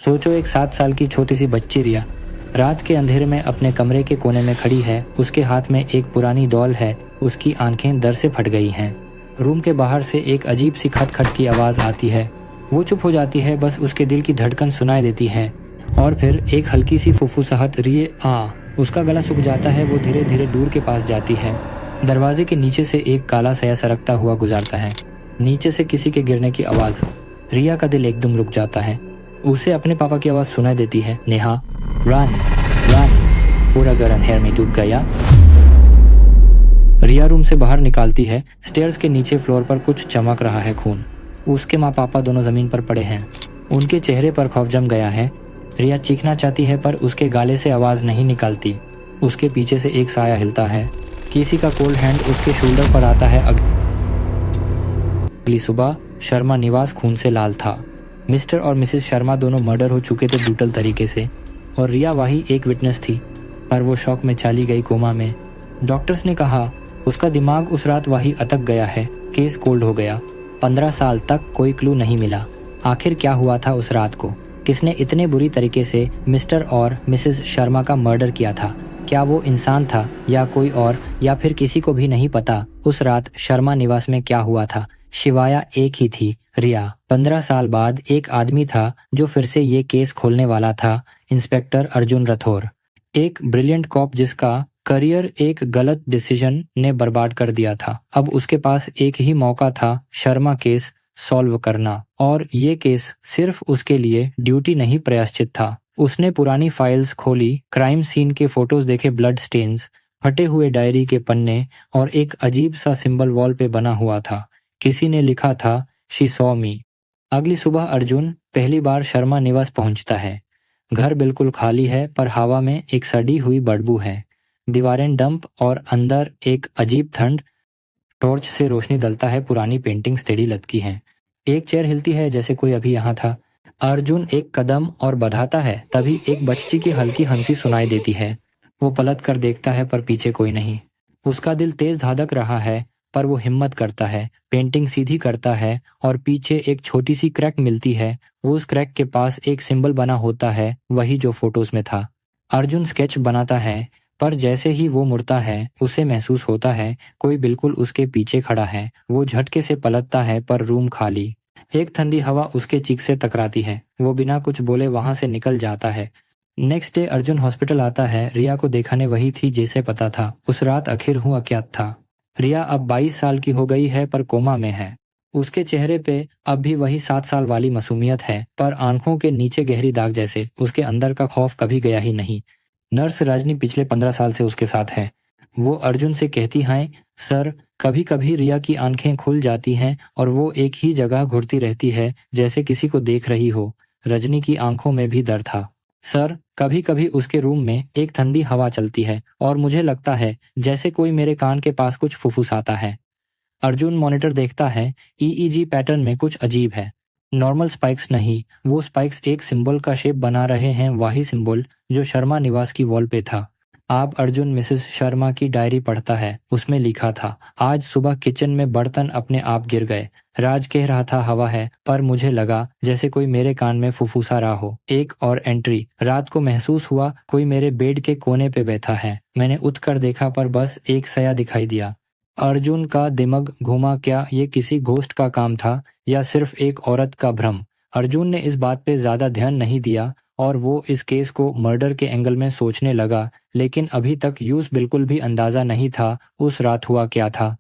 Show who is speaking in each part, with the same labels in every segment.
Speaker 1: सोचो, एक 7 साल की छोटी सी बच्ची रिया रात के अंधेरे में अपने कमरे के कोने में खड़ी है। उसके हाथ में एक पुरानी डॉल है। उसकी आंखें डर से फट गई हैं। रूम के बाहर से एक अजीब सी खट-खट की आवाज़ आती है। वो चुप हो जाती है, बस उसके दिल की धड़कन सुनाई देती है। और फिर एक हल्की सी फुफुसाहट, रिये आ। उसका गला सूख जाता है। वो धीरे धीरे दूर के पास जाती है। दरवाजे के नीचे से एक काला साया सरकता हुआ गुजरता है। नीचे से किसी के गिरने की आवाज़। रिया का दिल एकदम रुक जाता है। उसे अपने पापा की आवाज़ सुनाई देती है, नेहा, रन रन। पूरा घर अंधेरे में डूब गया। रिया रूम से बाहर निकालती है। स्टेयर्स के नीचे फ्लोर पर कुछ चमक रहा है, खून। उसके माँ पापा दोनों ज़मीन पर पड़े हैं। उनके चेहरे पर खौफ जम गया है। रिया चीखना चाहती है पर उसके गाले से आवाज़ नहीं निकलती। उसके पीछे से एक साया हिलता है। किसी का कोल्ड हैंड उसके शोल्डर पर आता है। अगली सुबह शर्मा निवास खून से लाल था। मिस्टर और मिसेस शर्मा दोनों मर्डर हो चुके थे ब्रूटल तरीके से, और रिया वही एक विटनेस थी। पर वो शौक में चली गई कोमा में। डॉक्टर्स ने कहा उसका दिमाग उस रात वही अटक गया है। केस कोल्ड हो गया। 15 साल तक कोई क्लू नहीं मिला। आखिर क्या हुआ था उस रात को? किसने इतने बुरी तरीके से मिस्टर और मिसेस शर्मा का मर्डर किया था? क्या वो इंसान था या कोई और, या फिर किसी को भी नहीं पता उस रात शर्मा निवास में क्या हुआ था? शिवाया एक ही थी, रिया। 15 साल बाद एक आदमी था जो फिर से ये केस खोलने वाला था, इंस्पेक्टर अर्जुन राठौर। एक ब्रिलियंट कॉप जिसका करियर एक गलत डिसीजन ने बर्बाद कर दिया था। अब उसके पास एक ही मौका था, शर्मा केस सॉल्व करना। और ये केस सिर्फ उसके लिए ड्यूटी नहीं, प्रायश्चित था। उसने पुरानी फाइल्स खोली, क्राइम सीन के फोटोज देखे, ब्लड स्टेन्स, फटे हुए डायरी के पन्ने, और एक अजीब सा सिंबल वॉल पे बना हुआ था। किसी ने लिखा था, शी सॉ मी। अगली सुबह अर्जुन पहली बार शर्मा निवास पहुंचता है। घर बिल्कुल खाली है, पर हवा में एक सड़ी हुई बदबू है। दीवारें डंप और अंदर एक अजीब ठंड। टॉर्च से रोशनी डलता है। पुरानी पेंटिंग्स टेढ़ी लटकी हैं। एक चेयर हिलती है जैसे कोई अभी यहाँ था। अर्जुन एक कदम और बढ़ाता है, तभी एक बच्ची की हल्की हंसी सुनाई देती है। वो पलट कर देखता है, पर पीछे कोई नहीं। उसका दिल तेज धड़क रहा है, पर वो हिम्मत करता है। पेंटिंग सीधी करता है और पीछे एक छोटी सी क्रैक मिलती है। उस क्रैक के पास एक सिंबल बना होता है, वही जो फोटोज में था। अर्जुन स्केच बनाता है, पर जैसे ही वो मुड़ता है, उसे महसूस होता है कोई बिल्कुल उसके पीछे खड़ा है। वो झटके से पलटता है, पर रूम खाली। एक ठंडी हवा उसके चीख से टकराती है। वो बिना कुछ बोले वहां से निकल जाता है। नेक्स्ट डे अर्जुन हॉस्पिटल आता है। रिया को देखने वही थी जैसे पता था। उस रात आखिर हुआ क्या था? रिया अब 22 साल की हो गई है, पर कोमा में है। उसके चेहरे पे अब भी वही 7 साल वाली मासूमियत है, पर आंखों के नीचे गहरी दाग जैसे। उसके अंदर का खौफ कभी गया ही नहीं। नर्स रजनी पिछले 15 साल से उसके साथ है। वो अर्जुन से कहती है, सर, कभी कभी रिया की आंखें खुल जाती हैं और वो एक ही जगह घूरती रहती है, जैसे किसी को देख रही हो। रजनी की आंखों में भी डर था। सर, कभी कभी उसके रूम में एक ठंडी हवा चलती है और मुझे लगता है जैसे कोई मेरे कान के पास कुछ फुफुसाता है। अर्जुन मॉनिटर देखता है। ईईजी पैटर्न में कुछ अजीब है। नॉर्मल स्पाइक्स नहीं, वो स्पाइक्स एक सिंबल का शेप बना रहे हैं, वही सिंबल जो शर्मा निवास की वॉल पे था। आप अर्जुन मिसेस शर्मा की डायरी पढ़ता है। उसमें लिखा था, आज सुबह किचन में बर्तन अपने आप गिर गए। राज कह रहा था हवा है, पर मुझे लगा जैसे कोई मेरे कान में फुफुसा रहा हो। एक और एंट्री, रात को महसूस हुआ कोई मेरे बेड के कोने पे बैठा है। मैंने उठकर देखा, पर बस एक साया दिखाई दिया। अर्जुन का दिमाग घूमा। क्या ये किसी घोस्ट का काम था या सिर्फ एक औरत का भ्रम? अर्जुन ने इस बात पे ज्यादा ध्यान नहीं दिया और वो इस केस को मर्डर के एंगल में सोचने लगा, लेकिन अभी तक यूज बिल्कुल भी अंदाजा नहीं था उस रात हुआ क्या था।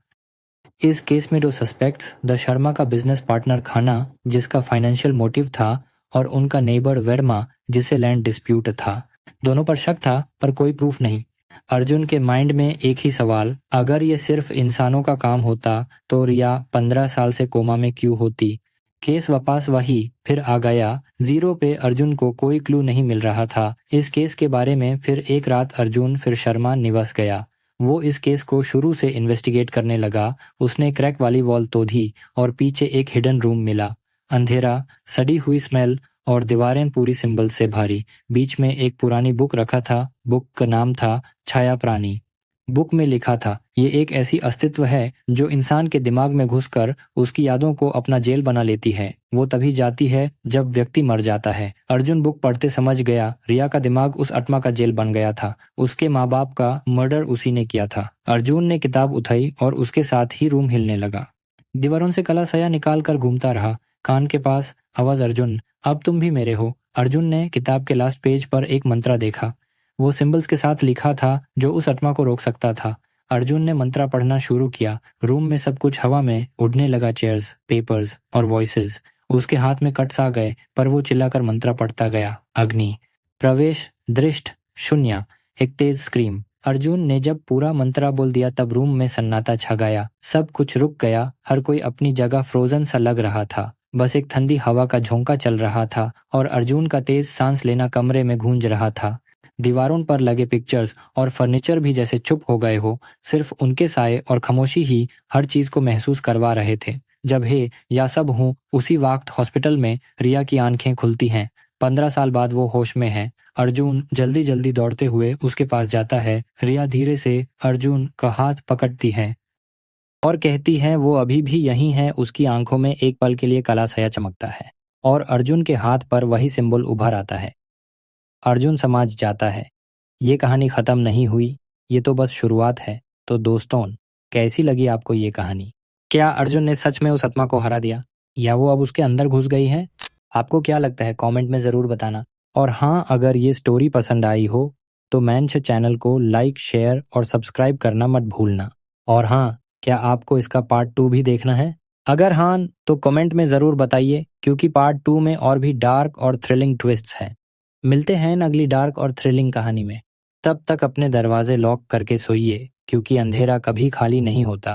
Speaker 1: इस केस में दो सस्पेक्ट्स, द शर्मा का बिजनेस पार्टनर खाना, जिसका फाइनेंशियल मोटिव था, और उनका नेबर वर्मा, जिसे लैंड डिस्प्यूट था। दोनों पर शक था, पर कोई प्रूफ नहीं। अर्जुन के माइंड में एक ही सवाल, अगर ये सिर्फ इंसानों का काम होता तो रिया 15 साल से कोमा में क्यों होती? केस वापस वही फिर आ गया। जीरो पे अर्जुन को कोई क्लू नहीं मिल रहा था इस केस के बारे में। फिर एक रात अर्जुन फिर शर्मा निवास गया। वो इस केस को शुरू से इन्वेस्टिगेट करने लगा। उसने क्रैक वाली वॉल तोड़ी और पीछे एक हिडन रूम मिला। अंधेरा, सड़ी हुई स्मेल और दीवारें पूरी सिंबल से भारी। बीच में एक पुरानी बुक रखा था। बुक का नाम था छाया प्राणी। बुक में लिखा था, ये एक ऐसी अस्तित्व है जो इंसान के दिमाग में घुसकर उसकी यादों को अपना जेल बना लेती है। वो तभी जाती है जब व्यक्ति मर जाता है। अर्जुन बुक पढ़ते समझ गया रिया का दिमाग उस आत्मा का जेल बन गया था। उसके माँ बाप का मर्डर उसी ने किया था। अर्जुन ने किताब उठाई और उसके साथ ही रूम हिलने लगा। दीवारों से काला साया निकाल कर घूमता रहा। कान के पास आवाज, अर्जुन अब तुम भी मेरे हो। अर्जुन ने किताब के लास्ट पेज पर एक मंत्रा देखा। वो सिंबल्स के साथ लिखा था जो उस आत्मा को रोक सकता था। अर्जुन ने मंत्रा पढ़ना शुरू किया। रूम में सब कुछ हवा में उड़ने लगा, चेयर्स, पेपर्स और वॉइसेस। उसके हाथ में कट्स आ गए पर वो चिल्लाकर मंत्रा पढ़ता गया। अग्नि, प्रवेश, दृष्ट, शून्य। एक तेज स्क्रीम। अर्जुन ने जब पूरा मंत्रा बोल दिया तब रूम में सन्नाटा छा गया। सब कुछ रुक गया। हर कोई अपनी जगह फ्रोजन सा लग रहा था। बस एक ठंडी हवा का झोंका चल रहा था और अर्जुन का तेज सांस लेना कमरे में गूंज रहा था। दीवारों पर लगे पिक्चर्स और फर्नीचर भी जैसे चुप हो गए हो। सिर्फ उनके साए और खामोशी ही हर चीज को महसूस करवा रहे थे। जब हे या सब हूँ उसी वक्त हॉस्पिटल में रिया की आंखें खुलती हैं। 15 साल बाद वो होश में है। अर्जुन जल्दी जल्दी दौड़ते हुए उसके पास जाता है। रिया धीरे से अर्जुन का हाथ पकड़ती है और कहती है वो अभी भी यहीं है। उसकी आंखों में एक पल के लिए काला साया चमकता है और अर्जुन के हाथ पर वही सिंबल उभर आता है। अर्जुन समझ जाता है ये कहानी खत्म नहीं हुई, ये तो बस शुरुआत है। तो दोस्तों, कैसी लगी आपको ये कहानी? क्या अर्जुन ने सच में उस आत्मा को हरा दिया या वो अब उसके अंदर घुस गई है? आपको क्या लगता है कमेंट में ज़रूर बताना। और हाँ, अगर ये स्टोरी पसंद आई हो तो मैंश चैनल को लाइक, शेयर और सब्सक्राइब करना मत भूलना। और हाँ, क्या आपको इसका पार्ट 2 भी देखना है? अगर हाँ तो कमेंट में ज़रूर बताइए, क्योंकि पार्ट 2 में और भी डार्क और थ्रिलिंग ट्विस्ट्स हैं। मिलते हैं अगली डार्क और थ्रिलिंग कहानी में। तब तक अपने दरवाजे लॉक करके सोइए, क्योंकि अंधेरा कभी खाली नहीं होता।